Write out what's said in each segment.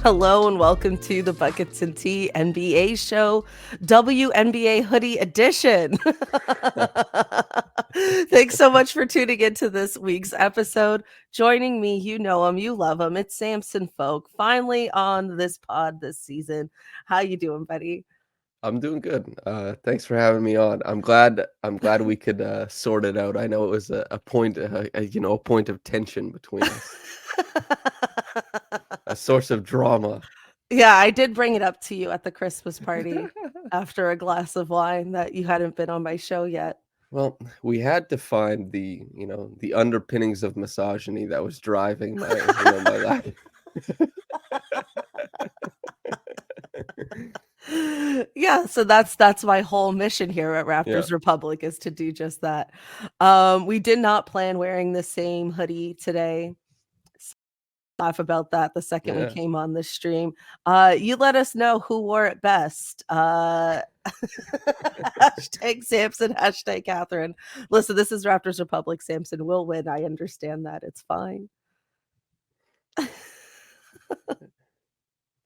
Hello and welcome to the Buckets and Tea NBA show, WNBA Hoodie Edition. Thanks so much for tuning into this week's episode. Joining me, you know him, you love him. It's Samson Folk, finally on this pod this season. How you doing, buddy? I'm doing good. Thanks for having me on. I'm glad we could sort it out. I know it was a point, a point of tension between us, a source of drama. Yeah, I did bring it up to you at the Christmas party after a glass of wine that you hadn't been on my show yet. Well, we had to find the underpinnings of misogyny that was driving my life. Yeah, so that's my whole mission here at Yeah. Raptors Republic is to do just that. We did not plan wearing the same hoodie today. Laugh about that the second we Yeah. came on this stream. You let us know who wore it best. Hashtag Samson, hashtag Cathryn. Listen, this is Raptors Republic. Samson will win. I understand that. It's fine.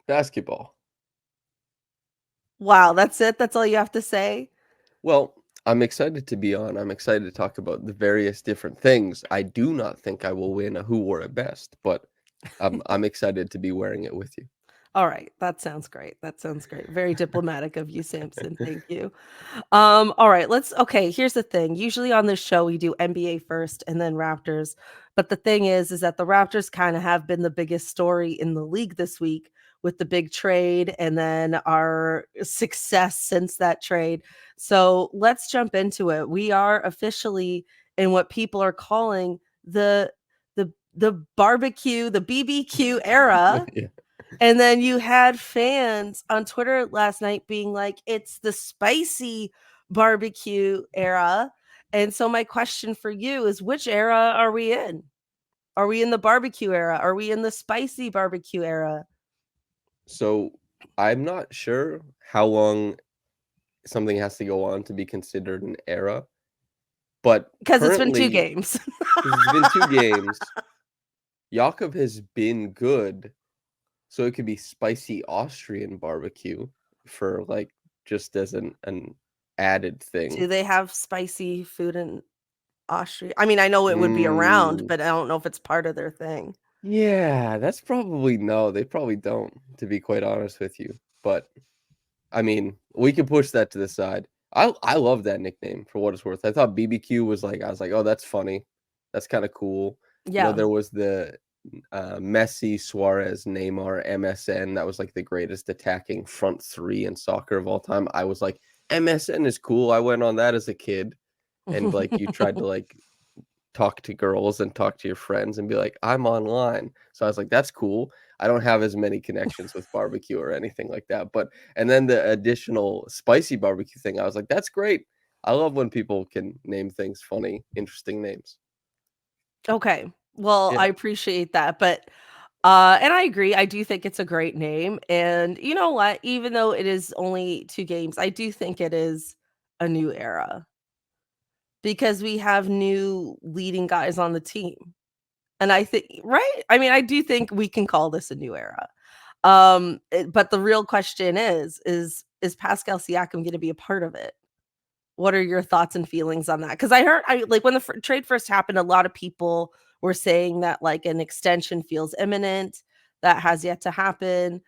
Basketball. Wow, that's it? That's all you have to say? Well, I'm excited to be on. I'm excited to talk about the various different things. I do not think I will win a who wore it best, but I'm excited to be wearing it with you. All right, that sounds great. That sounds great. Very diplomatic of you, Samson. Thank you. All right, okay, here's the thing. Usually on this show we do NBA first and then Raptors. But the thing is that the Raptors kind of have been the biggest story in the league this week with the big trade and then our success since that trade. So let's jump into it. We are officially in what people are calling the barbecue, the BBQ era. Yeah. And then you had fans on Twitter last night being like, it's the spicy barbecue era. And so my question for you is, which era are we in? Are we in the barbecue era? Are we in the spicy barbecue era? So I'm not sure how long something has to go on to be considered an era, but Because it's been 2 currently, games. because it's been 2 games, Jakob has been good. So it could be spicy Austrian barbecue for like just as an added thing. Do they have spicy food in Austria? I mean, I know it would be around, Mm, but I don't know if it's part of their thing. yeah, that's probably no. They probably don't, to be quite honest with you. But I mean, we can push that to the side. I love that nickname for what it's worth. I thought BBQ was like I was like, oh, that's funny. That's kind of cool. Yeah. There was the Messi, Suarez, Neymar, MSN. That was like the greatest attacking front three in soccer of all time. I was like, MSN is cool. I went on that as a kid, and like you tried to like talk to girls and talk to your friends and be like, I'm online. So I was like, that's cool. I don't have as many connections with barbecue or anything like that. But and then the additional spicy barbecue thing, I was like, that's great. I love when people can name things funny, interesting names. Okay. Well, I Yeah. appreciate that, but and I agree. I do think it's a great name. And you know what? Even though it is only 2 games, I do think it is a new era because we have new leading guys on the team. And I think right? I mean, I do think we can call this a new era. But the real question is Pascal Siakam going to be a part of it? What are your thoughts and feelings on that? Because I like when the trade first happened, a lot of people were saying that like an extension feels imminent. That has yet to happen.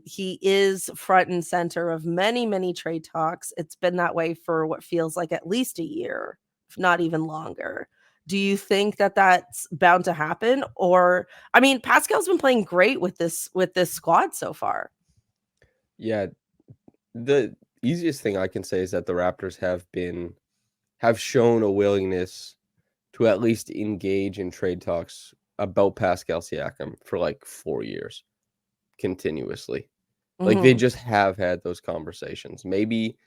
He is front and center of many, many trade talks. It's been that way for what feels like at least a year, if not even longer. Do you think that that's bound to happen? Or I mean, Pascal's been playing great with this squad so far. Yeah. The easiest thing I can say is that the Raptors have shown a willingness to at least engage in trade talks about Pascal Siakam for like 4 years continuously. Like they Mhm. just have had those conversations. Maybe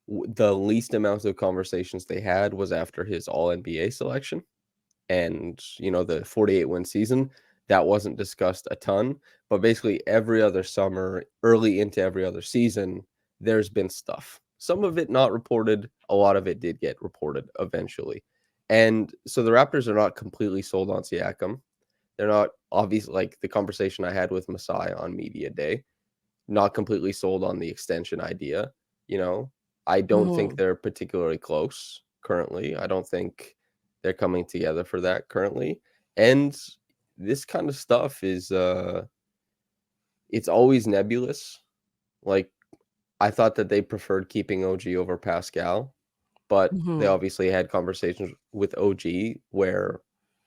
the least amount of conversations they had was after his All NBA selection and the 48 win season. That wasn't discussed a ton, but basically every other summer, early into every other season, there's been stuff. Some of it not reported, a lot of it did get reported eventually. And so the Raptors are not completely sold on Siakam. They're not obvious, like the conversation I had with Masai on media day, not completely sold on the extension idea. You know, I don't think Mhm. they're particularly close currently. I don't think they're coming together for that currently. And this kind of stuff is it's always nebulous. Like I thought that they preferred keeping OG over Pascal, but they Mhm. obviously had conversations with OG where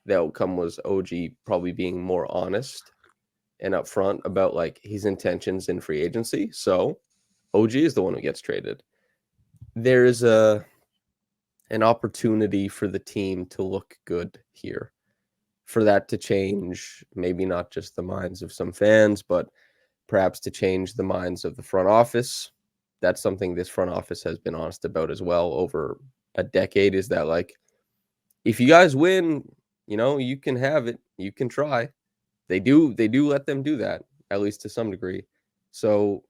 the outcome was OG probably being more honest and upfront about like his intentions in free agency. So OG is the one who gets traded. There is an opportunity for the team to look good here, for that to change maybe not just the minds of some fans, but perhaps to change the minds of the front office. That's something this front office has been honest about as well over a decade, is that like if you guys win, you know, you can have it, you can try. They do let them do that, at least to some degree. So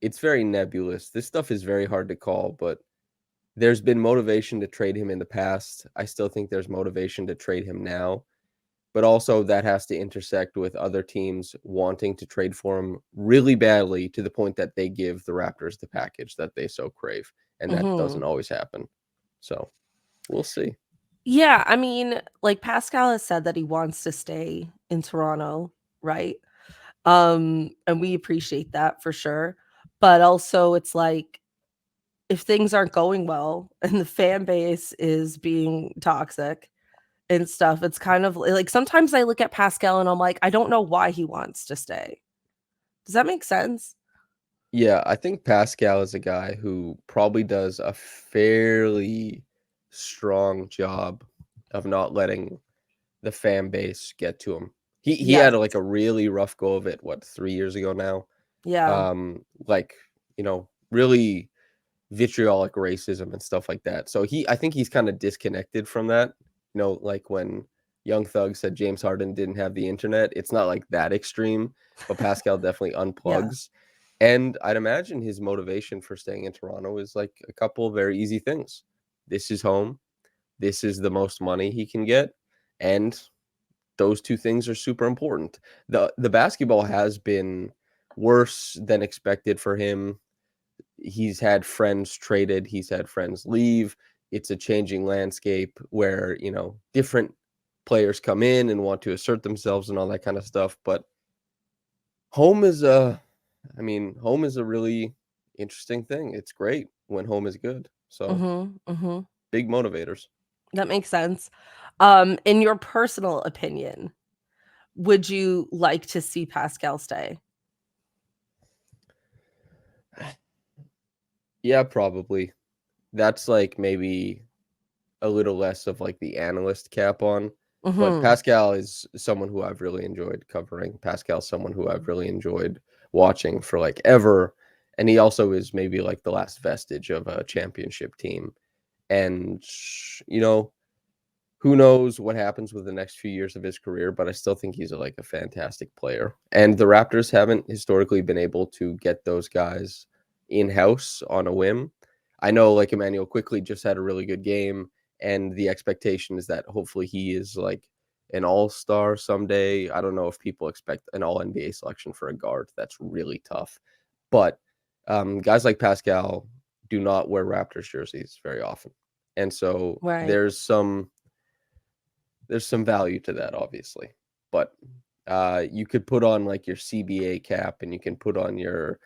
it's very nebulous. This stuff is very hard to call, but there's been motivation to trade him in the past. I still think there's motivation to trade him now, but also that has to intersect with other teams wanting to trade for him really badly to the point that they give the Raptors the package that they so crave, and that doesn't Mhm. always happen. So we'll see. Yeah, I mean, like Pascal has said that he wants to stay in Toronto, right? And we appreciate that for sure. But also it's like if things aren't going well and the fan base is being toxic and stuff, it's kind of like sometimes I look at Pascal and I'm like, I don't know why he wants to stay. Does that make sense? Yeah, I think Pascal is a guy who probably does a fairly strong job of not letting the fan base get to him. He Yes. had like a really rough go of it, what, 3 years ago now? Yeah. Like, really vitriolic racism and stuff like that. So I think he's kind of disconnected from that. Like when Young Thug said James Harden didn't have the internet, it's not like that extreme, but Pascal definitely Yeah. unplugs. And I'd imagine his motivation for staying in Toronto is like a couple of very easy things. This is home. This is the most money he can get. And those two things are super important. The basketball has been worse than expected for him. He's had friends traded, he's had friends leave. It's a changing landscape where, different players come in and want to assert themselves and all that kind of stuff. But home is a, home is a really interesting thing. It's great when home is good. So Mhm. Mhm. big motivators. That makes sense. In your personal opinion, would you like to see Pascal stay? Yeah, probably. That's like maybe a little less of like the analyst cap on. But Mhm. Pascal is someone who I've really enjoyed covering. Pascal's someone who I've really enjoyed watching for like ever. And he also is maybe like the last vestige of a championship team. And, you know, who knows what happens with the next few years of his career, but I still think he's like a fantastic player. And the Raptors haven't historically been able to get those guys in house on a whim. I know like Emmanuel quickly just had a really good game, and the expectation is that hopefully he is like an all-star someday. I don't know if people expect an all NBA selection for a guard. That's really tough. But guys like Pascal do not wear Raptors jerseys very often. And so Right. there's some value to that, obviously. But you could put on like your CBA cap, and you can put on your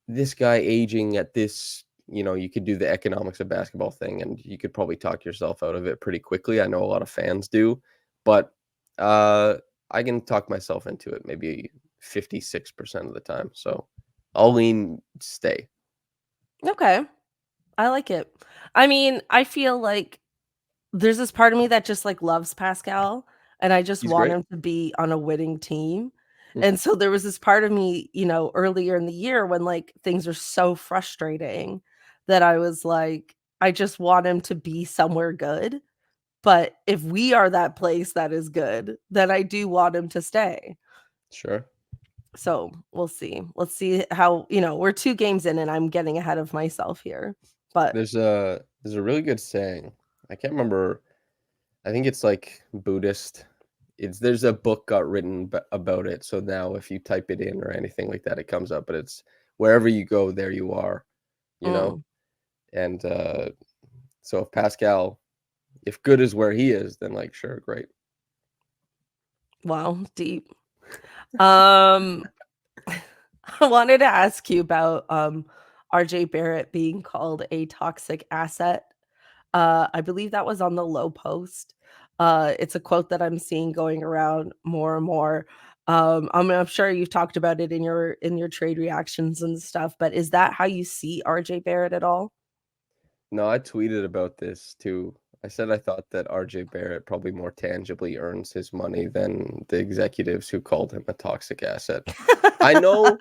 this guy aging at this. You could do the economics of basketball thing, and you could probably talk yourself out of it pretty quickly. I know a lot of fans do, but uh, I can talk myself into it maybe 56% of the time. So I'll lean stay. Okay. I like it. I mean, I feel like there's this part of me that just, like, loves Pascal, and I just He's want great. him to be on a winning team, Hmm. and so there was this part of me, earlier in the year when, like, things are so frustrating that I was like, I just want him to be somewhere good, but if we are that place that is good, then I do want him to stay. Sure. So, we'll see. Let's see how we're 2 games in and I'm getting ahead of myself here, but There's a really good saying. I can't remember. I think it's like Buddhist. there's a book got written about it. So now if you type it in or anything like that, it comes up. But it's wherever you go, there you are. You know, Mm, and so if Pascal, if good is where he is, then like sure, great. wow, deep. Um, I wanted to ask you about RJ Barrett being called a toxic asset. I believe that was on the low post. It's a quote that I'm seeing going around more and more. I'm sure you've talked about it in your trade reactions and stuff, but is that how you see RJ Barrett at all? No, I tweeted about this too. I said I thought that RJ Barrett probably more tangibly earns his money than the executives who called him a toxic asset. I know,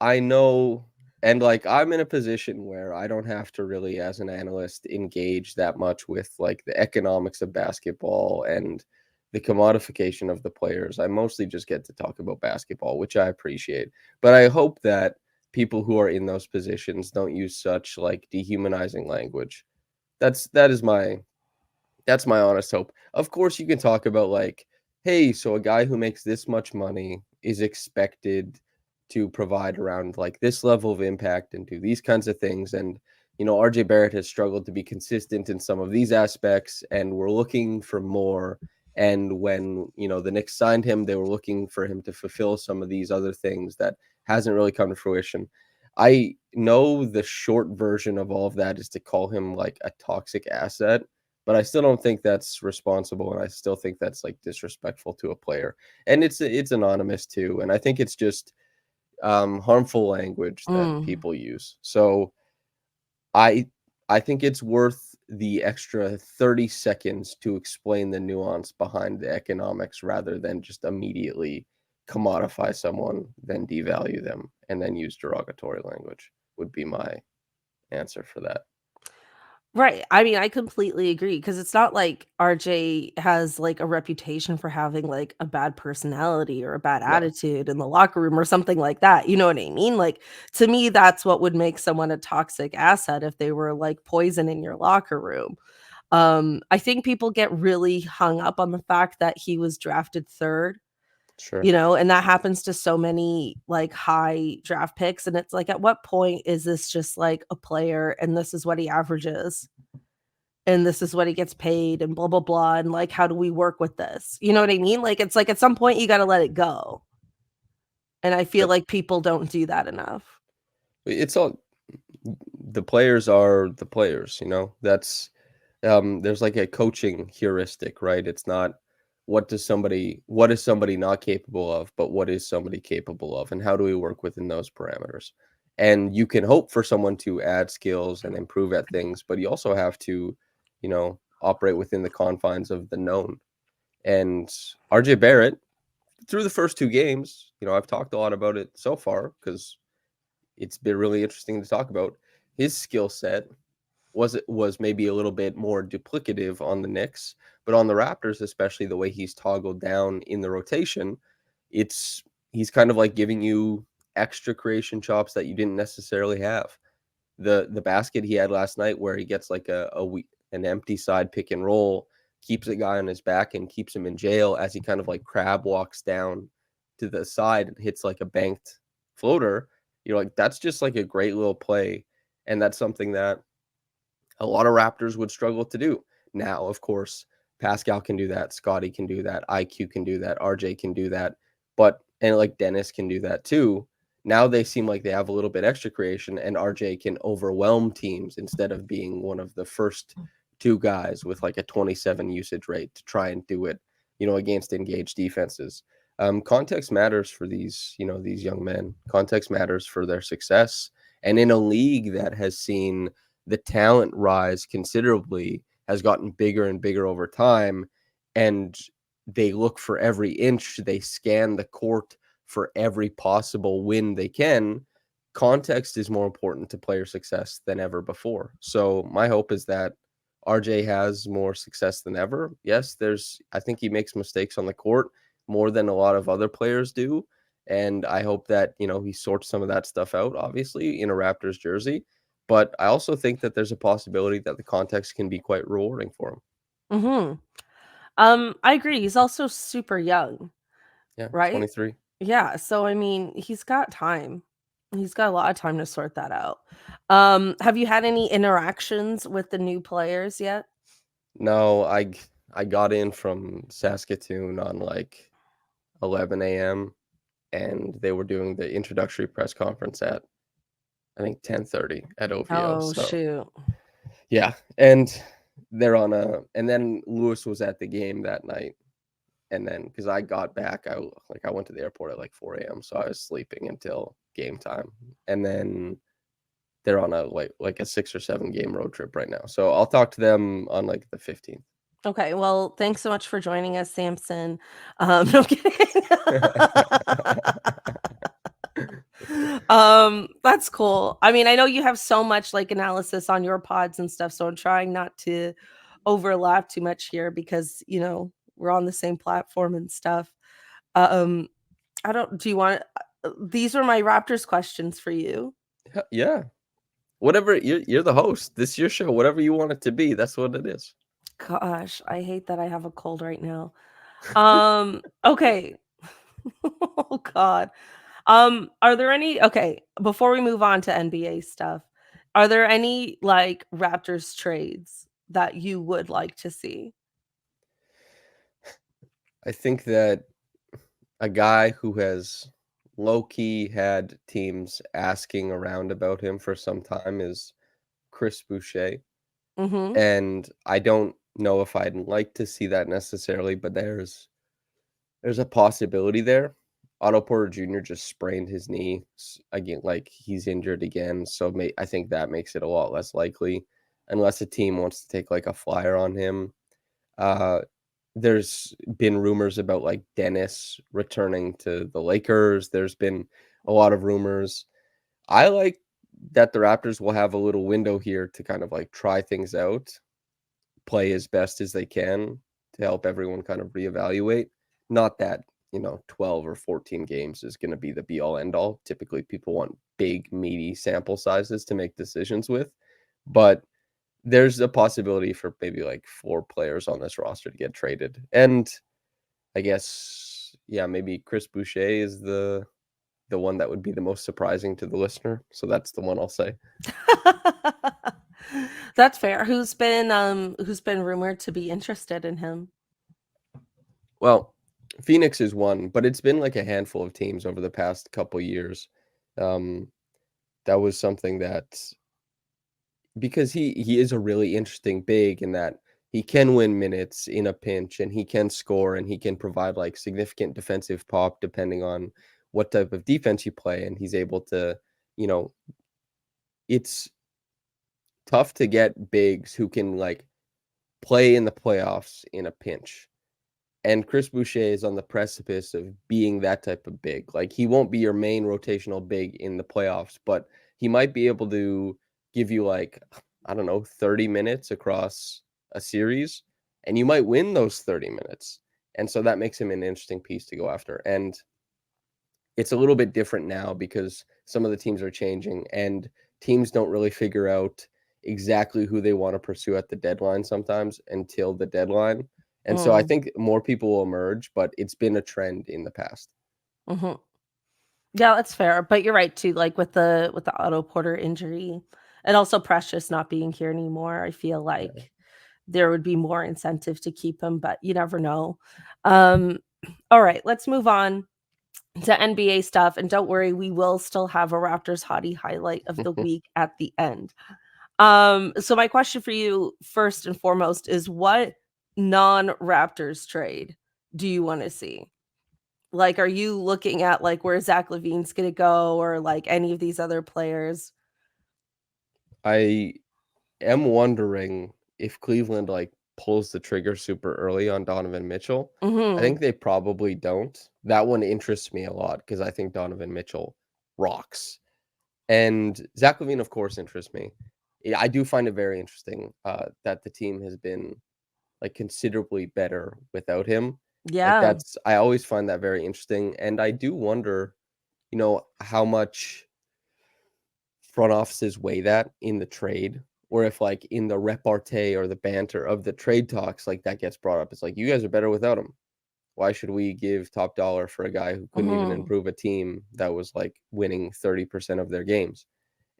I know, and like I'm in a position where I don't have to really, as an analyst, engage that much with like the economics of basketball and the commodification of the players. I mostly just get to talk about basketball, which I appreciate. But I hope that people who are in those positions don't use such like dehumanizing language. That is my that's my honest hope. Of course, you can talk about like, hey, so a guy who makes this much money is expected to provide around like this level of impact and do these kinds of things. And, RJ Barrett has struggled to be consistent in some of these aspects, and we're looking for more. And when, the Knicks signed him, they were looking for him to fulfill some of these other things that hasn't really come to fruition. I know the short version of all of that is to call him like a toxic asset, but I still don't think that's responsible, and I still think that's like disrespectful to a player. And it's anonymous too, and I think it's just harmful language that Mm. people use. So I I think it's worth the extra 30 seconds to explain the nuance behind the economics rather than just immediately commodify someone, then devalue them, and then use derogatory language would be my answer for that. Right. I mean, I completely agree because it's not like RJ has like a reputation for having like a bad personality or a bad No, attitude in the locker room or something like that. You know what I mean? Like to me, that's what would make someone a toxic asset if they were like poison in your locker room. I think people get really hung up on the fact that he was drafted third, sure. and that happens to so many like high draft picks. And it's like, at what point is this just like a player and this is what he averages? And this is what he gets paid and blah blah blah, and like how do we work with this? You know what I mean? Like it's like at some point you got to let it go. And I feel Yep. like people don't do that enough. It's all the players are the players, That's there's like a coaching heuristic, right? It's not what is somebody not capable of, but what is somebody capable of and how do we work within those parameters? And you can hope for someone to add skills and improve at things, but you also have to, operate within the confines of the known. And RJ Barrett, through the first two games, I've talked a lot about it so far because it's been really interesting to talk about. His skill set was maybe a little bit more duplicative on the Knicks, but on the Raptors, especially the way he's toggled down in the rotation, it's he's kind of like giving you extra creation chops that you didn't necessarily have. The basket he had last night where he gets like an empty side pick and roll, keeps a guy on his back and keeps him in jail as he kind of like crab walks down to the side and hits like a banked floater. You're like, that's just like a great little play. And that's something that a lot of Raptors would struggle to do. Now, of course, Pascal can do that, Scotty can do that, IQ can do that, RJ can do that, but and like Dennis can do that too. Now they seem like they have a little bit extra creation, and RJ can overwhelm teams instead of being one of the first two guys with like a 27 usage rate to try and do it, against engaged defenses. Context matters for these young men. Context matters for their success. And in a league that has seen the talent rise considerably, has gotten bigger and bigger over time, and they look for every inch, they scan the court for every possible win they can. Context is more important to player success than ever before. So my hope is that RJ has more success than ever. Yes, I think he makes mistakes on the court more than a lot of other players do. And I hope that, he sorts some of that stuff out, obviously, in a Raptors jersey. But I also think that there's a possibility that the context can be quite rewarding for him. Mhm. I agree. He's also super young, Yeah, right? 23. Yeah. So I mean, he's got time. He's got a lot of time to sort that out. Have you had any interactions with the new players yet? No, I got in from Saskatoon on like 11 a.m. and they were doing the introductory press conference at I think 10:30 at OVO. Oh So shoot. yeah, and and then Lewis was at the game that night, and then because I got back, I went to the airport at like 4 a.m. So I was sleeping until game time, and then they're on a like a 6 or 7 game road trip right now. So I'll talk to them on like the 15th. Okay, well, thanks so much for joining us, Samson. No, I'm kidding. That's cool. I mean, I know you have so much like analysis on your pods and stuff, so I'm trying not to overlap too much here because, we're on the same platform and stuff. Um, I don't do you want these are my Raptors questions for you. Yeah, whatever. You're the host. This is your show. Whatever you want it to be, that's what it is. Gosh, I hate that I have a cold right now. Okay. Oh God. Are there any okay, before we move on to NBA stuff, are there any like Raptors trades that you would like to see? I think that a guy who has low key had teams asking around about him for some time is Chris Boucher. Mhm. And I don't know if I'd like to see that necessarily, but there's a possibility there. Otto Porter Jr. just sprained his knee again, like he's injured again. So I think that makes it a lot less likely, unless a team wants to take like a flyer on him. Uh, there's been rumors about like Dennis returning to the Lakers. There's been a lot of rumors. I like that the Raptors will have a little window here to kind of like try things out, play as best as they can to help everyone kind of reevaluate. Not that, 12 or 14 games is going to be the be all end all. Typically, people want big, meaty sample sizes to make decisions with. But there's a possibility for maybe like 4 players on this roster to get traded. And I guess, yeah, maybe Chris Boucher is the one that would be the most surprising to the listener. So that's the one I'll say. That's fair. Who's been rumored to be interested in him? Well, Phoenix is one, but it's been like a handful of teams over the past couple years. Um, that was something that because he is a really interesting big in that he can win minutes in a pinch and he can score and he can provide like significant defensive pop depending on what type of defense you play and he's able to, you know, it's tough to get bigs who can like play in the playoffs in a pinch. And Chris Boucher is on the precipice of being that type of big. Like he won't be your main rotational big in the playoffs, but he might be able to give you like, I don't know, 30 minutes across a series, and you might win those 30 minutes. And so that makes him an interesting piece to go after. And it's a little bit different now because some of the teams are changing and teams don't really figure out exactly who they want to pursue at the deadline sometimes until the deadline. And so I Mm, think more people will emerge, but it's been a trend in the past. mhm. Yeah, that's fair, but you're right too, like, with the Otto Porter injury, and also Precious not being here anymore, I feel Yeah. like there would be more incentive to keep him, but you never know. Um, alright, let's move on to NBA stuff, and don't worry, we will still have a Raptors Hottie highlight of the week at the end. So my question for you, first and foremost, is what non-Raptors trade do you wanna see? Like, are you looking at, like, where Zach Levine's gonna go or, like, any of these other players? I am wondering if Cleveland like pulls the trigger super early on Donovan Mitchell. I Mhm. think they probably don't. That one interests me a lot because I think Donovan Mitchell rocks. And Zach Levine, of course, interests me. Yeah, I do find it very interesting that the team has been like considerably better without him. Like Yeah. I always find that very interesting, and I do wonder, how much front offices weigh that in the trade. or if like in the repartee or the banter of the trade talks, like that gets brought up. It's like, you guys are better without him. Why should we give top dollar for a guy who couldn't even Mhm. improve a team that was like winning 30% of their games?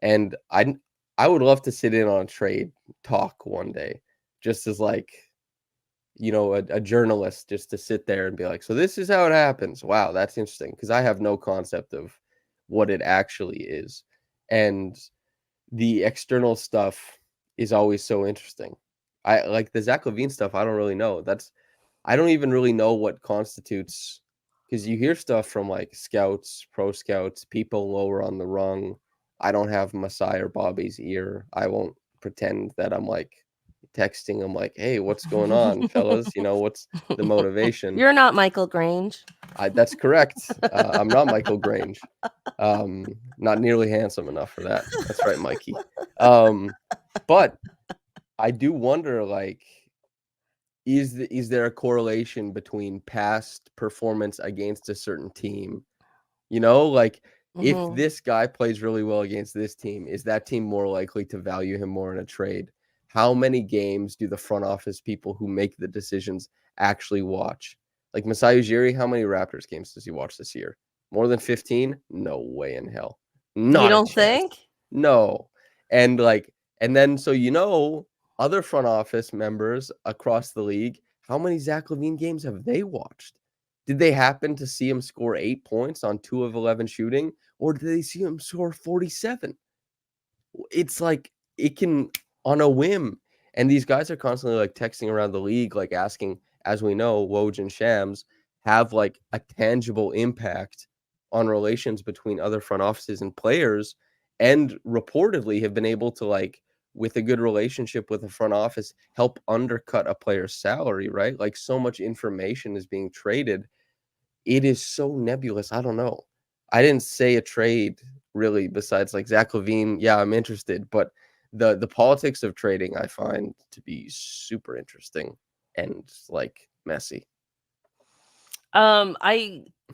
And I would love to sit in on a trade talk one day, just as like, a journalist, just to sit there and be like, so this is how it happens. Wow, that's interesting, because I have no concept of what it actually is. And the external stuff is always so interesting. I like the Zach Levine stuff. I don't really know. I don't even really know what constitutes, because you hear stuff from like scouts, pro scouts, people lower on the rung. I don't have Masai or Bobby's ear. I won't pretend that I'm like texting them like, "Hey, what's going on, fellas? What's the motivation?" You're not Michael Grange. That's correct. I'm not Michael Grange. Not nearly handsome enough for that. That's right, Mikey. But I do wonder, like, is there a correlation between past performance against a certain team? Like, if Mhm. this guy plays really well against this team, is that team more likely to value him more in a trade? How many games do the front office people who make the decisions actually watch? Like Masai Ujiri, how many Raptors games does he watch this year? More than 15? No way in hell. You Not a don't chance. think? No. And like, and then so other front office members across the league, how many Zach Levine games have they watched? Did they happen to see him score 8 points on 2 of 11 shooting, or did they see him score 47? It's like it can on a whim. And these guys are constantly like texting around the league, like asking, as we know, Woj and Shams have like a tangible impact on relations between other front offices and players, and reportedly have been able to, like, with a good relationship with the front office, help undercut a player's salary, right? Like, so much information is being traded. It is so nebulous. I don't know. I didn't say a trade really besides like Zach Levine. Yeah, I'm interested, but the politics of trading I find to be super interesting and like messy.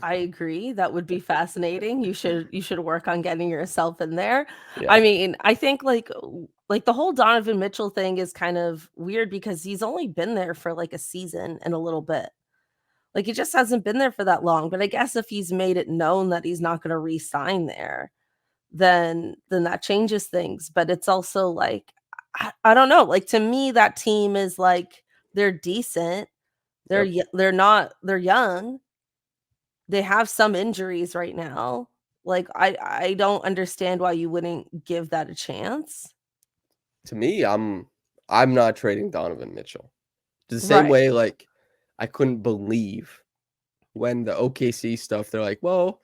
I agree. That would be fascinating. You should work on getting yourself in there. I Yeah. mean, I think like the whole Donovan Mitchell thing is kind of weird because he's only been there for like a season and a little bit. Like he just hasn't been there for that long. But I guess if he's made it known that he's not going to re-sign there, then that changes things. But it's also like I don't know. Like to me, that team is like they're decent. Yep. They're not they're young. They have some injuries right now. Like, I don't understand why you wouldn't give that a chance. To me, I'm not trading Donovan Mitchell. The same Right. way, like, I couldn't believe when the OKC stuff, they're like, well,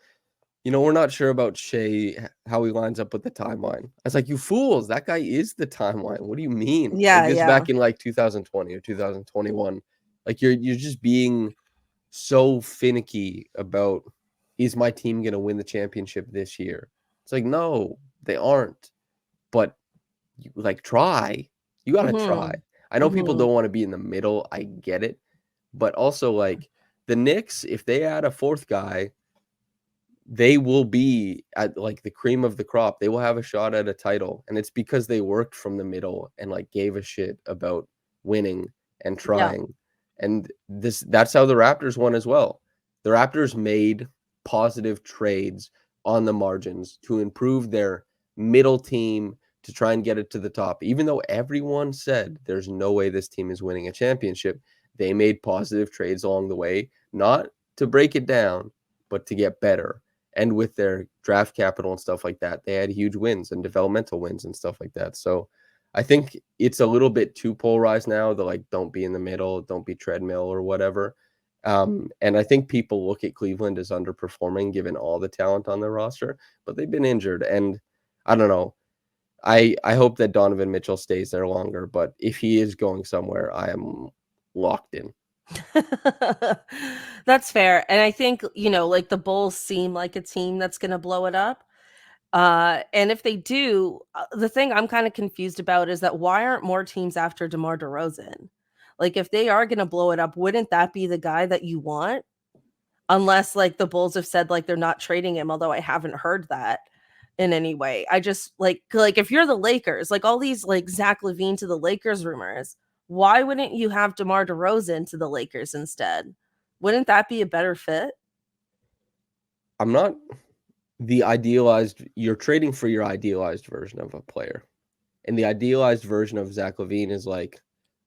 we're not sure about Shea, how he lines up with the timeline. I was like, you fools, that guy is the timeline. What do you mean? Like, Yeah, this yeah. back in like 2020 or 2021. Like, you're just being so finicky about, is my team gonna win the championship this year? It's like, no, they aren't. But you like try. You gotta try. Mhm. I know people Mhm. don't want to be in the middle. I get it. But also, like, the Knicks, if they add a fourth guy, they will be at like the cream of the crop. They will have a shot at a title, and it's because they worked from the middle and like gave a shit about winning and Yeah. trying. And that's how the Raptors won as well. The Raptors made positive trades on the margins to improve their middle team to try and get it to the top. Even though everyone said there's no way this team is winning a championship, they made positive trades along the way, not to break it down, but to get better. And with their draft capital and stuff like that, they had huge wins and developmental wins and stuff like that. So I think it's a little bit too polarized now. The like, don't be in the middle, don't be treadmill or whatever. And I think people look at Cleveland as underperforming given all the talent on their roster, but they've been injured. And I don't know. I hope that Donovan Mitchell stays there longer, but if he is going somewhere, I am locked in. That's fair. And I think, like the Bulls seem like a team that's going to blow it up. And if they do, the thing I'm kind of confused about is that why aren't more teams after DeMar DeRozan? Like if they are going to blow it up, wouldn't that be the guy that you want? Unless like the Bulls have said like they're not trading him, although I haven't heard that in any way. I just like if you're the Lakers, like all these like Zach Levine to the Lakers rumors, why wouldn't you have DeMar DeRozan to the Lakers instead? Wouldn't that be a better fit? I'm not you're trading for your idealized version of a player. And the idealized version of Zach Levine is like,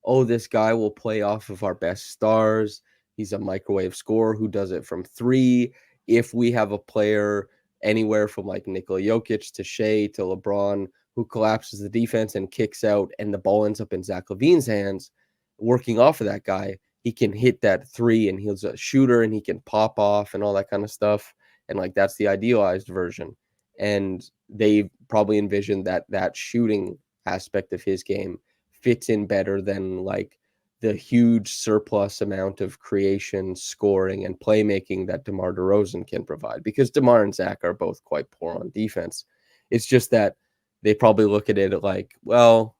oh, this guy will play off of our best stars. He's a microwave scorer who does it from 3. If we have a player anywhere from like Nikola Jokic to Shea to LeBron who collapses the defense and kicks out and the ball ends up in Zach Levine's hands, working off of that guy, he can hit that 3 and he's a shooter and he can pop off and all that kind of stuff. And like that's the idealized version. And they probably envisioned that shooting aspect of his game fits in better than like the huge surplus amount of creation, scoring, and playmaking that DeMar DeRozan can provide. Because DeMar and Zach are both quite poor on defense. It's just that they probably look at it like, well,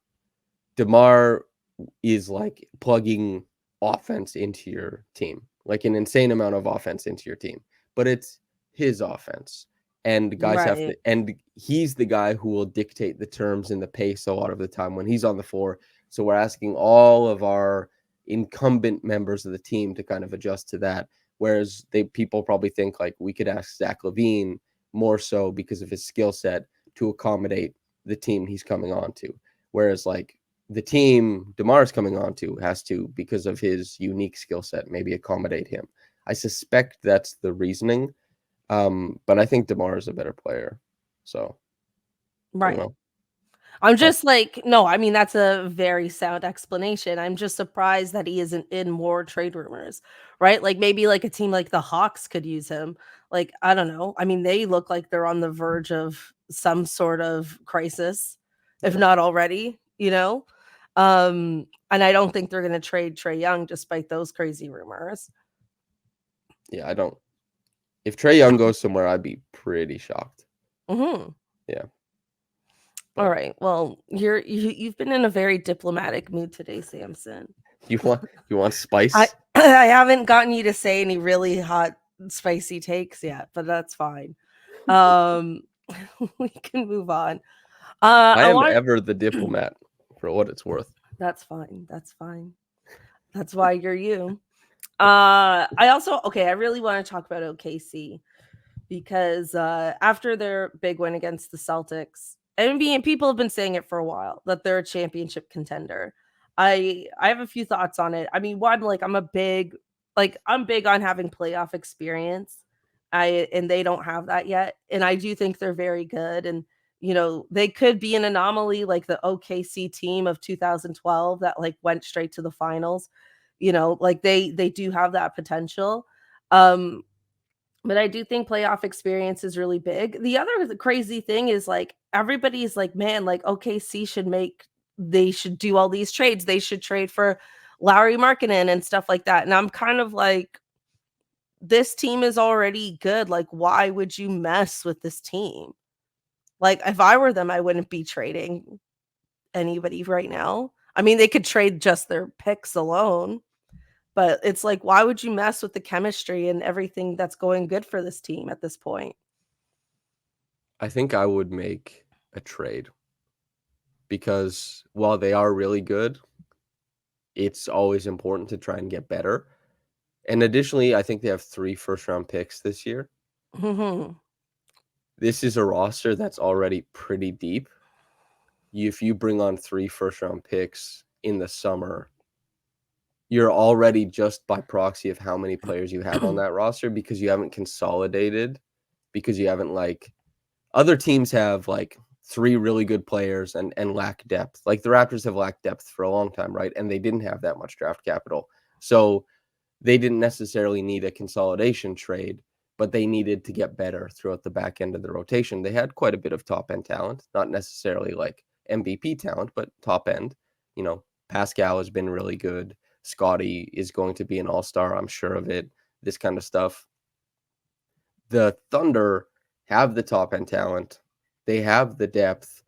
DeMar is like plugging offense into your team, like an insane amount of offense into your team, but it's his offense. And guys have to, Right. and he's the guy who will dictate the terms and the pace a lot of the time when he's on the floor. So we're asking all of our incumbent members of the team to kind of adjust to that. Whereas people probably think like we could ask Zach Levine more so because of his skill set to accommodate the team he's coming on to. Whereas like the team DeMar's coming on to has to, because of his unique skill set, maybe accommodate him. I suspect that's the reasoning. But I think DeMar is a better player. So, I don't Right. know. I'm Oh, just like, no, I mean, that's a very sound explanation. I'm just surprised that he isn't in more trade rumors, right? Like maybe like a team like the Hawks could use him. Like, I don't know. I mean, they look like they're on the verge of some sort of crisis, if yeah. not already, you know? And I don't think they're going to trade Trey Young despite those crazy rumors. Yeah, I don't. If Trae Young goes somewhere, I'd be pretty shocked. Mhm. Yeah. All But right. Well, you've been in a very diplomatic mood today, Samson. you want I spice? I haven't gotten you to say any really hot, spicy takes yet, but that's fine. Um, we can move on. I I am want ever the diplomat for what it's worth. That's fine. That's fine. That's why you're you. I also okay. I really want to talk about OKC because after their big win against the Celtics, and people have been saying it for a while that they're a championship contender. I have a few thoughts on it. I mean, one, like I'm big on having playoff experience. And they don't have that yet. And I do think they're very good. And they could be an anomaly like the OKC team of 2012 that like went straight to the finals. Like they do have that potential. Um but I do think playoff experience is really big. The other crazy thing is like everybody's like, man, like OKC they should do all these trades. They should trade for Lowry Markkinen and stuff like that. And I'm kind of like, this team is already good. Like, why would you mess with this team? Like, if I were them, I wouldn't be trading anybody right now. I mean, they could trade just their picks alone, but it's like, why would you mess with the chemistry and everything that's going good for this team at this point? I think I would make a trade because while they are really good, it's always important to try and get better. And additionally, I think they have 3 first-round picks this year. Mhm. This is a roster that's already pretty deep. If you bring on 3 first-round picks in the summer, you're already just by proxy of how many players you have on that roster because you haven't consolidated, because you haven't like other teams have like 3 really good players and lack depth. Like the Raptors have lacked depth for a long time, right? And they didn't have that much draft capital. So they didn't necessarily need a consolidation trade, but they needed to get better throughout the back end of the rotation. They had quite a bit of top end talent, not necessarily like MVP talent, but top end. Pascal has been really good. Scotty is going to be an all-star, I'm sure of it. This kind of stuff. The Thunder have the top end talent. They have the depth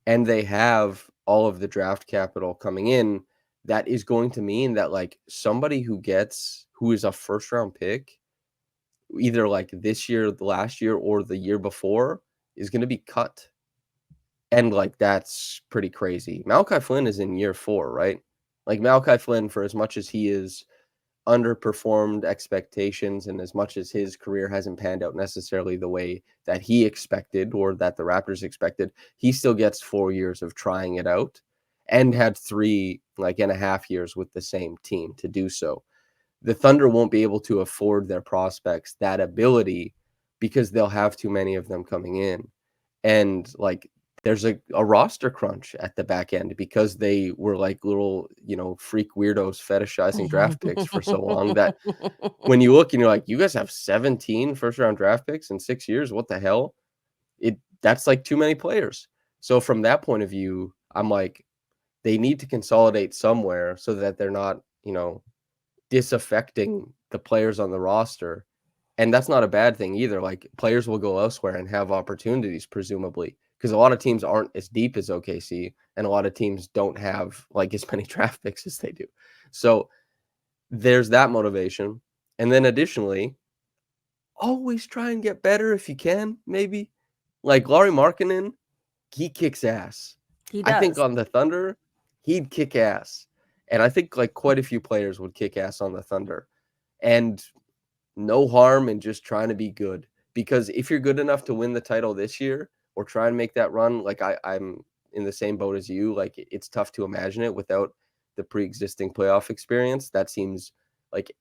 and they have all of the draft capital coming in. That is going to mean that like somebody who is a first round pick, either like this year, the last year, or the year before, is going to be cut. And, like, that's pretty crazy. Malachi Flynn is in year 4, right? Like, Malachi Flynn, for as much as he is underperformed expectations and as much as his career hasn't panned out necessarily the way that he expected or that the Raptors expected, he still gets 4 years of trying it out and had 3.5 years with the same team to do so. The Thunder won't be able to afford their prospects that ability because they'll have too many of them coming in. And, like, there's a roster crunch at the back end because they were like little, freak weirdos fetishizing draft picks for so long that when you look and you're like, you guys have 17 first-round draft picks in 6 years, what the hell? That's like too many players. So from that point of view, I'm like, they need to consolidate somewhere so that they're not, disaffecting the players on the roster. And that's not a bad thing either. Like, players will go elsewhere and have opportunities, presumably, because a lot of teams aren't as deep as OKC, and a lot of teams don't have like as many draft picks as they do. So there's that motivation. And then additionally, always try and get better if you can, maybe. Like Lauri Markkanen, he kicks ass. He I think does. on the Thunder, he'd kick ass. And I think like quite a few players would kick ass on the Thunder. And no harm in just trying to be good, because if you're good enough to win the title this year or try and make that run, like I'm in the same boat as you. Like, it's tough to imagine it without the pre-existing playoff experience. That seems like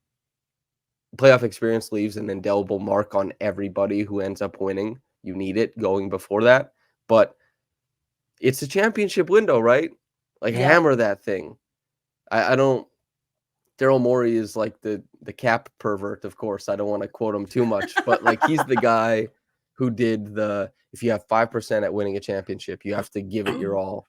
playoff experience leaves an indelible mark on everybody who ends up winning. You need it going before that, but it's a championship window, right? Like, Yep. hammer that thing. I don't. Daryl Morey is like the cap pervert, of course. I don't want to quote him too much, but like, he's the guy who did if you have 5% at winning a championship, you have to give it your all,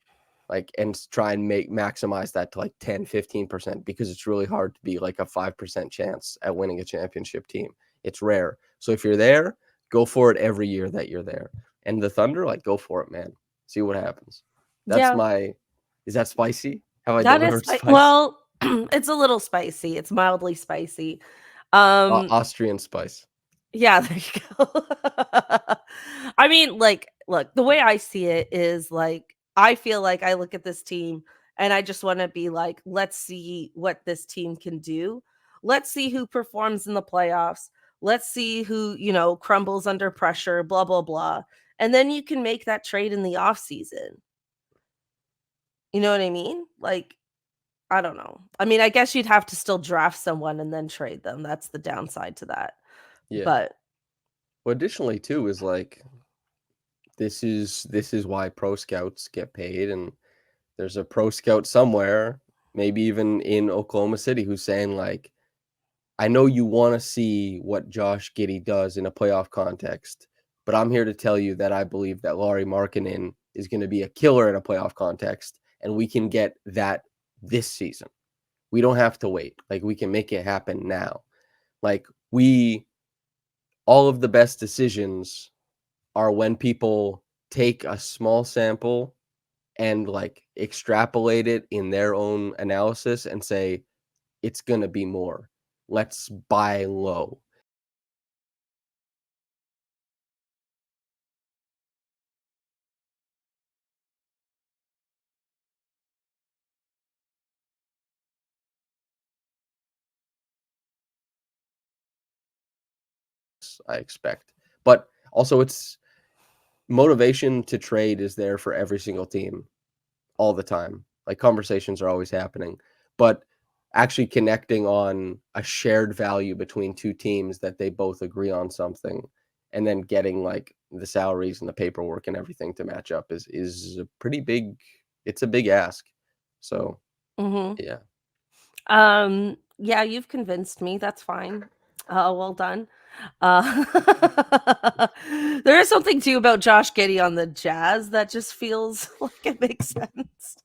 like, and try and maximize that to like 10, 15%, because it's really hard to be like a 5% chance at winning a championship team. It's rare. So if you're there, go for it every year that you're there. And the Thunder, like, go for it, man. See what happens. Is that spicy? Have I That is delivered spice? well, it's a little spicy. It's mildly spicy. Austrian spice. Yeah, there you go. I mean, like, look, the way I see it is like, I feel like I look at this team and I just want to be like, let's see what this team can do. Let's see who performs in the playoffs. Let's see who, crumbles under pressure, blah, blah, blah. And then you can make that trade in the off season. You know what I mean? Like, I don't know. I mean, I guess you'd have to still draft someone and then trade them. That's the downside to that. Yeah. But well, additionally too is like, this is why pro scouts get paid, and there's a pro scout somewhere, maybe even in Oklahoma City, who's saying like, I know you want to see what Josh Giddey does in a playoff context, but I'm here to tell you that I believe that Lauri Markkanen is going to be a killer in a playoff context, and we can get that this season. We don't have to wait. Like, we can make it happen now. Like, all of the best decisions are when people take a small sample and like extrapolate it in their own analysis and say, it's going to be more. Let's buy low. I expect. But also, it's motivation to trade is there for every single team all the time. Like, conversations are always happening, but actually connecting on a shared value between two teams that they both agree on something, and then getting like the salaries and the paperwork and everything to match up is a pretty big. It's a big ask. So yeah. Yeah, you've convinced me. That's fine. Well done. Uh, there is something too about Josh Giddey on the Jazz that just feels like it makes sense.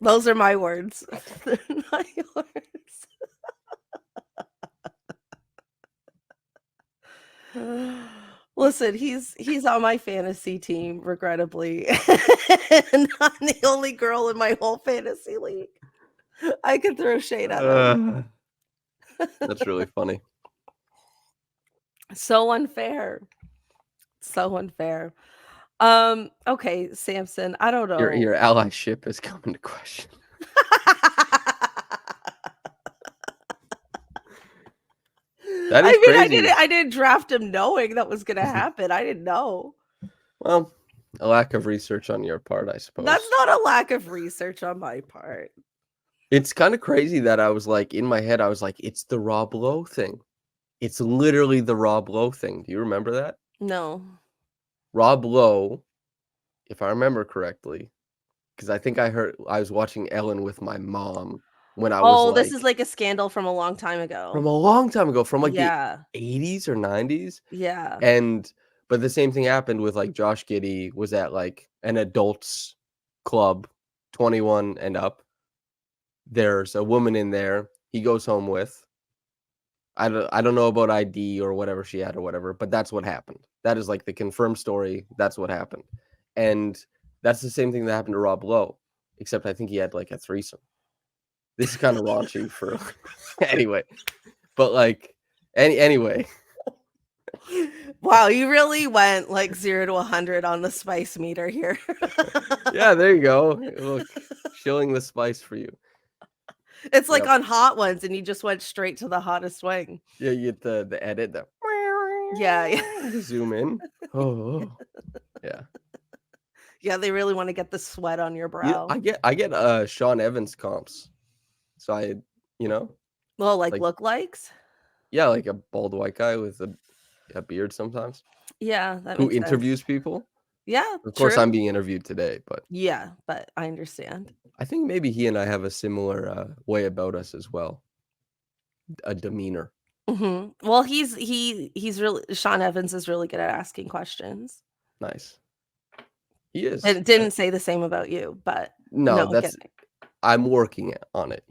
Those are my words. They're not yours. Listen, he's on my fantasy team, regrettably. And I'm the only girl in my whole fantasy league. I could throw shade at him. That's really funny. So unfair. So unfair. Okay, Samson, I don't know. Your allyship has come into question. That is I mean, crazy. I didn't draft him knowing that was gonna happen. I didn't know. Well, a lack of research on your part, I That's suppose. not a lack of research on my part. It's kind of crazy that I was like, in my head, I was like, it's the Rob Lowe thing. It's literally the Rob Lowe thing. Do you remember that? No. Rob Lowe, if I remember correctly, because I think I was watching Ellen with my mom when I was Oh, this is like like a scandal from a long time from ago. a long time ago, from like the Yeah. 80s or 90s. Yeah. And but the same thing happened with like Josh Giddey was at like an adults club, 21 and up. There's a woman in there he goes home with. I don't know about ID or whatever she had or whatever, but that's what happened. That is like the confirmed story. That's what happened. And that's the same thing that happened to Rob Lowe, except I think he had like a threesome. This is kind of raunchy for anyway. But like anyway. Wow, you really went like 0 to 100 on the spice meter here. Yeah, there you go. Look, shilling the spice for you. It's like Yep. on Hot Ones, and you just went straight to the hottest wing. Yeah, you get the edit, the Yeah, yeah. zoom in. Oh, yeah. Yeah, they really want to get the sweat on your Yeah, brow. I get Sean Evans comps. So you know, Well, like like lookalikes. yeah, like a bald white guy with a beard sometimes Yeah, that who makes sense. interviews people. Yeah, Of course, I'm true. being interviewed today, but Yeah, but I understand. I think maybe he and I have a similar way about us as well, a demeanor. Well, he's really Sean Evans is really good at asking questions. Nice. He is. And didn't say the same about you, but No, no, I'm that's kidding. I'm working on it,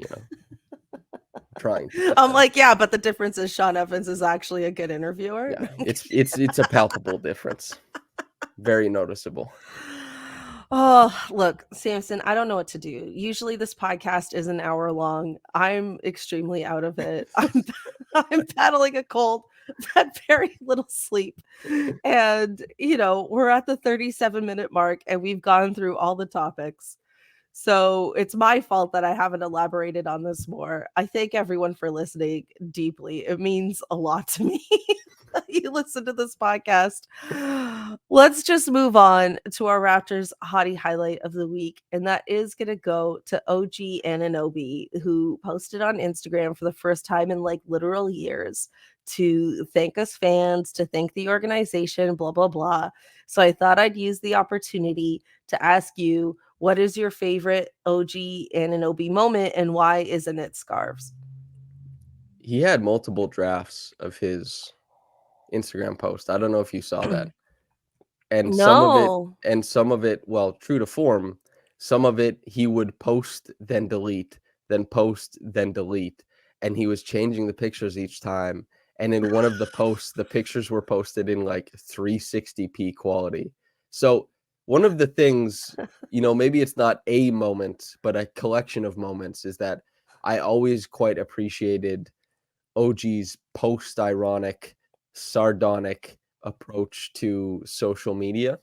trying to, but I'm like, yeah, but the difference is Sean Evans is actually a good interviewer. yeah, it's a palpable difference. Very noticeable. Oh, look, Samson, I don't know what to do. Usually this podcast is an hour long. I'm extremely out of it. I'm battling a cold. I've had very little sleep. And, we're at the 37-minute mark and we've gone through all the topics. So it's my fault that I haven't elaborated on this more. I thank everyone for listening deeply. It means a lot to me that you listen to this podcast. Let's just move on to our Raptors hottie highlight of the week. And that is going to go to OG Anunoby, who posted on Instagram for the first time in like literal years to thank us fans, to thank the organization, blah, blah, blah. So I thought I'd use the opportunity to ask you, what is your favorite OG Anunoby moment and why isn't it scarves? He had multiple drafts of his Instagram post. I don't know if you saw that. And No. some of it, well, true to form, some of it he would post, then delete, then post, then delete. And he was changing the pictures each time. And in one of the posts, the pictures were posted in like 360p quality. So one of the things, maybe it's not a moment, but a collection of moments, is that I always quite appreciated OG's post-ironic, sardonic approach to social media.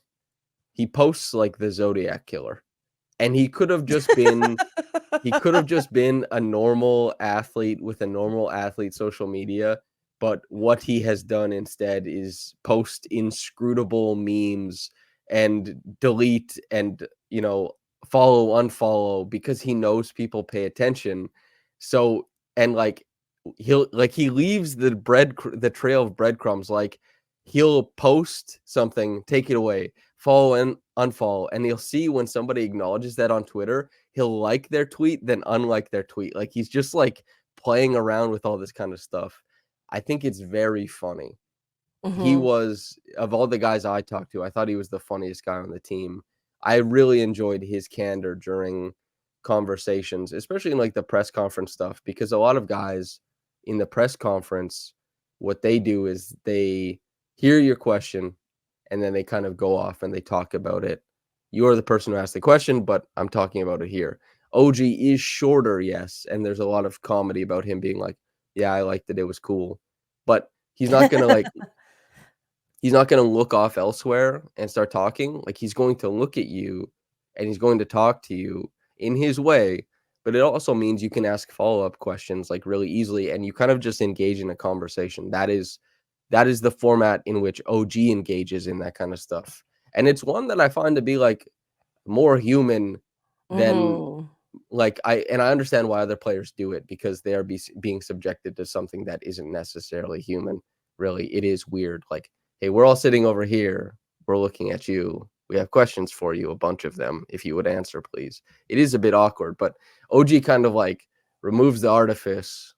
He posts like the Zodiac Killer, and he could have just been a normal athlete with a normal athlete social media, but what he has done instead is post inscrutable memes and delete and follow unfollow because he knows people pay attention. So and like he leaves the trail of breadcrumbs. Like he'll post something, take it away, follow and unfollow, and you'll see when somebody acknowledges that on Twitter, he'll like their tweet, then unlike their tweet. Like he's just like playing around with all this kind of stuff. I think it's very funny. He Mhm. was, of all the guys I talked to, I thought he was the funniest guy on the team. I really enjoyed his candor during conversations, especially in like the press conference stuff, because a lot of guys in the press conference, what they do is they hear your question and then they kind of go off and they talk about it. You're the person who asked the question, but I'm talking about it here. OG is shorter, yes, and there's a lot of comedy about him being like, yeah, I liked it. It was cool. But he's not going to like he's not going to look off elsewhere and start talking. Like, he's going to look at you and he's going to talk to you in his way. But it also means you can ask follow-up questions like really easily, and you kind of just engage in a conversation. That is the format in which OG engages in that kind of stuff. And it's one that I find to be like more human than Mhm. like I understand why other players do it, because they are being subjected to something that isn't necessarily human. Really, it is weird. Like, hey, we're all sitting over here. We're looking at you. We have questions for you, a bunch of them. If you would answer, please. It is a bit awkward, but OG kind of like removes the artifice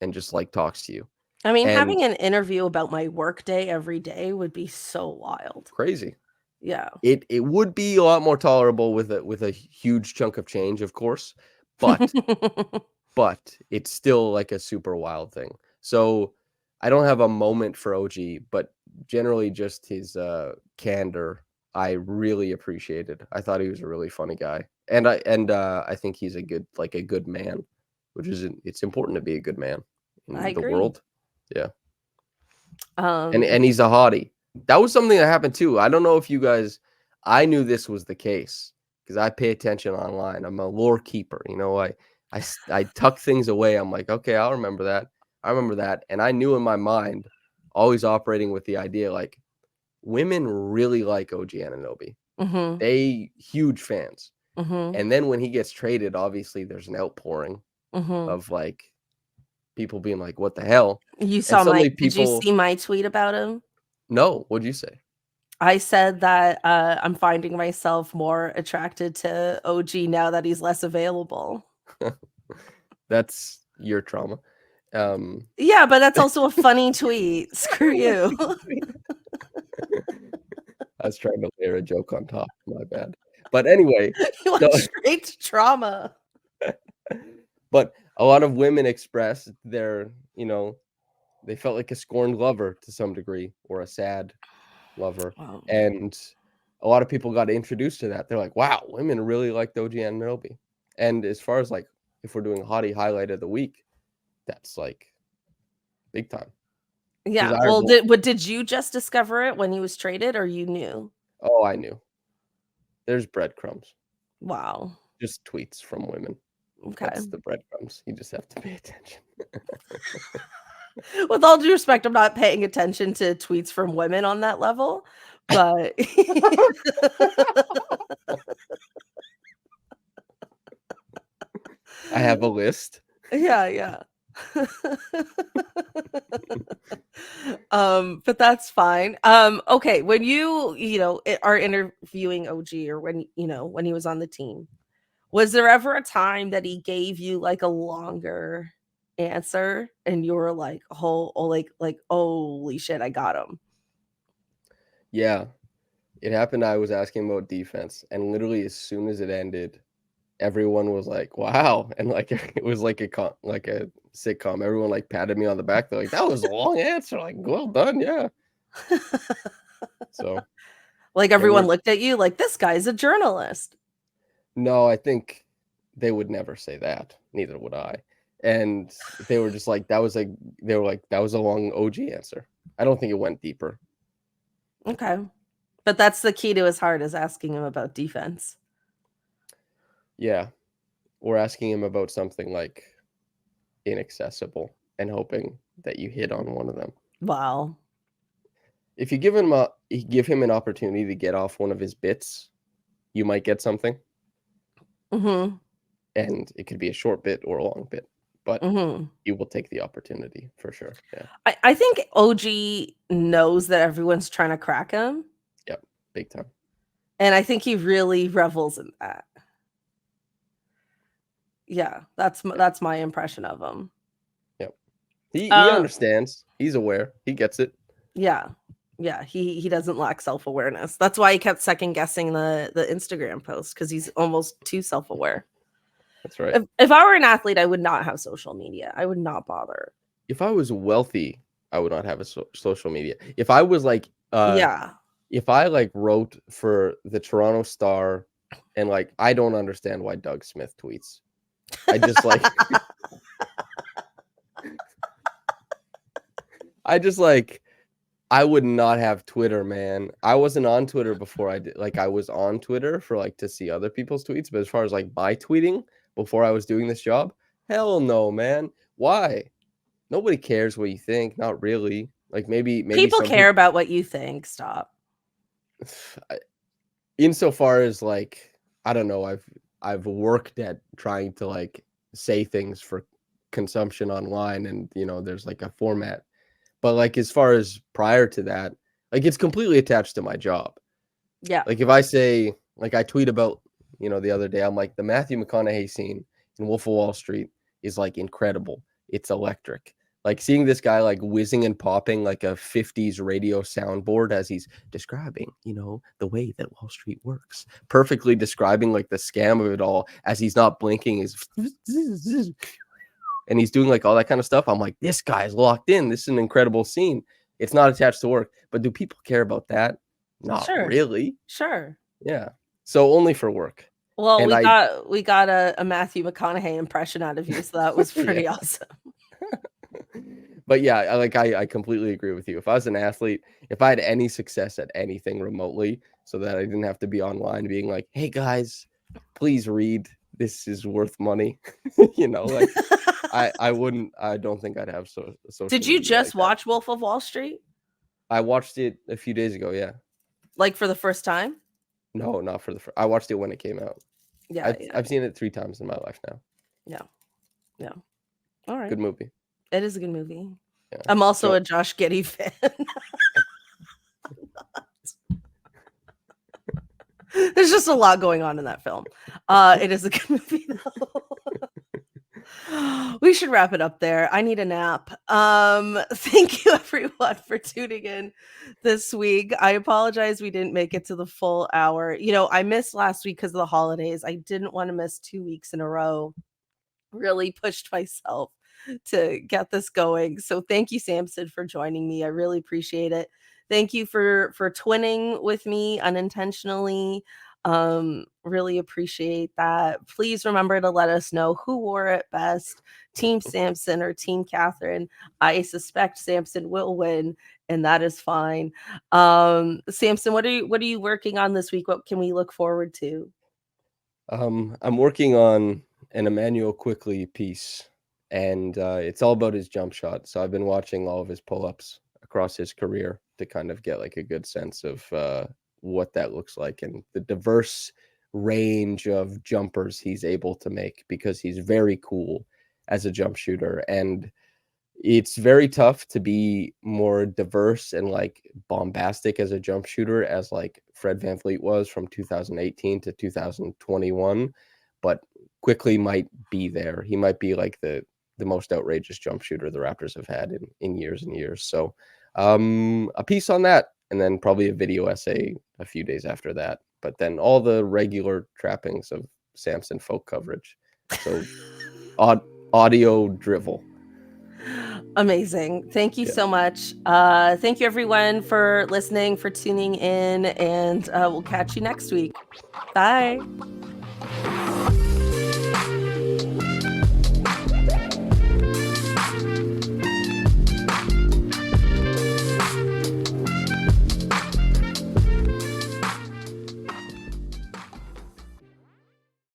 and just like talks to you. I mean, And having an interview about my workday every day would be so wild. crazy. Yeah. It would be a lot more tolerable with a huge chunk of change, of course, but it's still like a super wild thing. So I don't have a moment for OG, but generally just his candor I really appreciated. I thought he was a really funny guy. And I think he's a good man, which is it's important to be a good man I in the agree. world. Yeah. Um, And he's a hottie. That was something that happened too. I don't know if you guys, I knew this was the case because I pay attention online. I'm a lore keeper. I tuck things away. I'm like, okay, I'll remember that. I remember that. And I knew in my mind, always operating with the idea like women really like OG Anunoby. mhm, They huge fans. mhm, And then when he gets traded, obviously there's an outpouring mhm. of like people being like, what the hell? You And saw my suddenly Did you people, see my tweet about him? no, what'd you say? I said that, I'm finding myself more attracted to OG now that he's less available. That's your trauma. Yeah, but that's also a funny tweet. Screw you. I was trying to layer a joke on top. My bad. But anyway, You no, went straight to trauma. but a lot of women expressed they felt like a scorned lover to some degree, or a sad lover. Wow. And a lot of people got introduced to that. They're like, wow, women really like OG Anunoby. And as far as like, if we're doing Hottie highlight of the week, that's like big time. Because Yeah, well, did you just discover it when he was traded or you knew? I knew. There's breadcrumbs. Wow. Just tweets from women. Okay. That's the breadcrumbs. You just have to pay attention. With all due respect, I'm not paying attention to tweets from women on that level, but I have a list. yeah, yeah. But that's fine. Okay, when are interviewing OG, or when he was on the team, was there ever a time that he gave you like a longer answer and you were like, holy shit, I got him. Yeah, it happened. I was asking about defense, and literally as soon as it ended, everyone was like, "Wow!" And like it was like like a sitcom. Everyone like patted me on the back. They're like, "That was a long answer." Like, well done, yeah. So Like they everyone were looked at you like this guy's a journalist. no, I think they would never say that. Neither would I. And they were just like, they were like, that was a long OG answer. I don't think it went deeper. Okay. But that's the key to his heart, is asking him about defense. Yeah. Or asking him about something like inaccessible and hoping that you hit on one of them. Wow. If you give him an opportunity to get off one of his bits, you might get something. Mhm. And it could be a short bit or a long bit, but Mhm. you will take the opportunity for sure. Yeah. I think OG knows that everyone's trying to crack him, Yep. Big time. and I think he really revels in that. Yeah, Yep. that's my impression of him. Yep. He Uh, understands. He's aware. He gets it. yeah. Yeah, he doesn't lack self-awareness. That's why he kept second guessing the Instagram post, because he's almost too self-aware. That's right. If I were an athlete, I would not have social media. I would not bother. If I was wealthy, I would not have a social media. If I was like, Yeah. if I like wrote for the Toronto Star, and like I don't understand why Doug Smith tweets. I just like, I just like, I would not have Twitter, man. I wasn't on Twitter before I did. Like, I was on Twitter for like to see other people's tweets, but as far as like my tweeting before I was doing this job, hell no, man. Why? Nobody cares what you think. Not really. Like maybe People some care people. about what you think. Stop. Insofar as like I don't know, I've worked at trying to like say things for consumption online, and there's like a format. But like as far as prior to that, like it's completely attached to my job. Yeah. Like if I say, like I tweet about, the other day, I'm like, the Matthew McConaughey scene in Wolf of Wall Street is like incredible. It's electric. Like seeing this guy like whizzing and popping like a 50s radio soundboard as he's describing, the way that Wall Street works. Perfectly describing like the scam of it all as he's not blinking, is and he's doing like all that kind of stuff. I'm like, this guy's locked in. This is an incredible scene. It's not attached to work. But do people care about that? Not really. Sure. Yeah. So only for work. Well, And we got a Matthew McConaughey impression out of you, so that was pretty awesome. But yeah, I completely agree with you. If I was an athlete, if I had any success at anything remotely, so that I didn't have to be online being like, hey guys, please read. This is worth money. Like I don't think I'd have social. Did you just like watch Wolf of Wall Street? I watched it a few days ago, yeah. Like for the first time? No, not for the first. I watched it when it came out. Yeah, I've seen it 3 times in my life now. Yeah. All right. Good movie. It is a good movie. Yeah. I'm also a Josh Giddey fan. There's just a lot going on in that film. It is a good movie, though. We should wrap it up there. I need a nap. Thank you everyone for tuning in this week. I apologize we didn't make it to the full hour. I missed last week because of the holidays. I didn't want to miss 2 weeks in a row. Really pushed myself to get this going. So thank you, Samson, for joining me. I really appreciate it. Thank you for twinning with me unintentionally. Really appreciate that. Please remember to let us know who wore it best, Team Samson or Team Cathryn. I suspect Samson will win, and that is fine. Samson, what are you working on this week? What can we look forward to? I'm working on an Emmanuel Quickly piece, and it's all about his jump shot. So I've been watching all of his pull-ups across his career to kind of get like a good sense of what that looks like and the diverse range of jumpers he's able to make, because he's very cool as a jump shooter. And it's very tough to be more diverse and like bombastic as a jump shooter as like Fred VanVleet was from 2018 to 2021. But Quickly might be there. He might be like the most outrageous jump shooter the Raptors have had in years and years. So a piece on that, and then probably a video essay a few days after that. But then all the regular trappings of Samson Folk coverage. So audio drivel. Amazing. Thank you so much. Thank you everyone for listening, for tuning in, and we'll catch you next week. Bye.